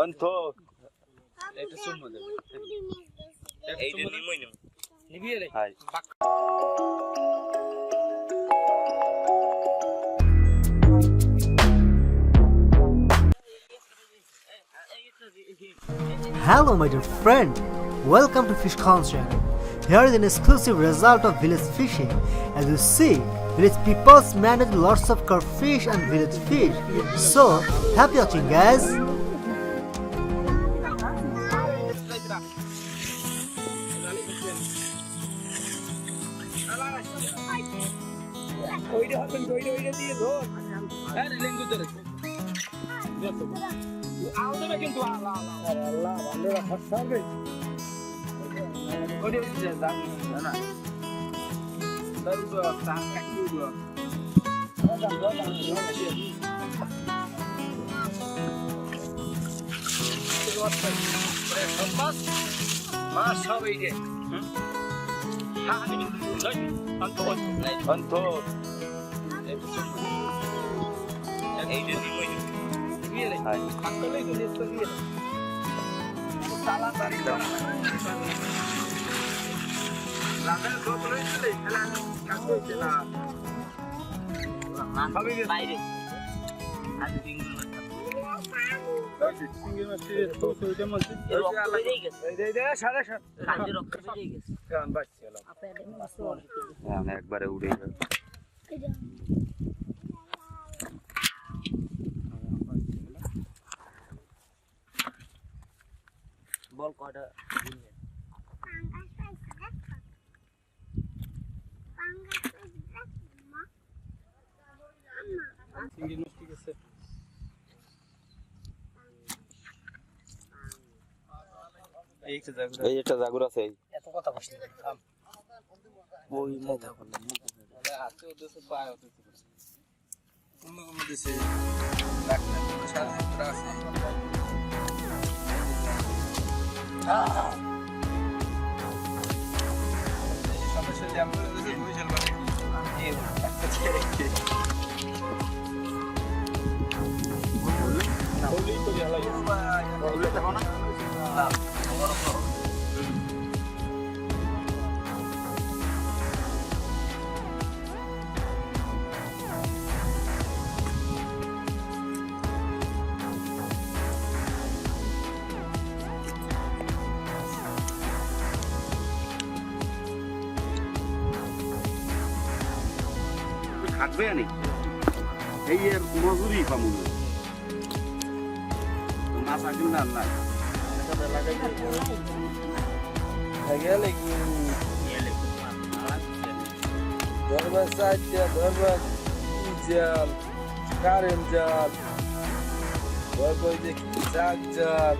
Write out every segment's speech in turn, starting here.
অন্ত এটা সুমো দে এইটা নিমই নিম নিবি রে high Hello my dear friend, welcome to Fish Channel. Here is an exclusive result of village fishing. As you see, village people manage lots of carp fish and village fish. So, happy watching guys. ওইটা হবেন ওইটা দিয়ে ধর আরে লেঙ্গু ধরে আও দেবে কিন্তু আল্লাহ আল্লাহ বান্দরা ফসাবে ওইটা দিছে জান না দরুদ সান কাকিউ মাছ সব এই যে অন্ত এইটা নিমই নিম নিবি রে হাই পাকলে তো নিস্ত দিয়ে সালা তারি দাও রাতের গোতলে চলে খেলা কাজ হচ্ছে না ভাবি বাইরে আজ দিন সিঙ্গেল মাছ তো ওইটা মাছ এই আল্লাহ এই সাড়ে 7 কাজে রক্ষা পেয়ে গেছে কারণ বাচ্চা হলো আপনাদের মাছ আমি একবারে উড়ে গেল বল কয়টা সিঙ্গেল মাছ ঠিক আছে এই একটা জাগুর আছে এত কথা কষ্ট থাম ওই মাথা করলাম হাতে ওদেরকে পায় হতে কোন কোন দিছে ডাক্তার সাথে আছে এই সমস্যা যে আমরা বুঝে ফেলব এই একটা ছেড়ে কি না বলি তো গেল বললে তো না থাকবে না এই এর মজুরি পামু মাছ আগে না না এটা লাগাই গেলে কি ধরবা সাইডে ধরবা জাল কারেন জাল ধরবা যে জাগ জাল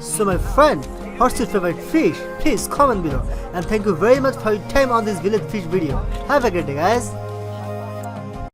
So my friend, what's your favorite fish? Please comment below. And thank you very much for your time on this village fish video. Have a great day guys.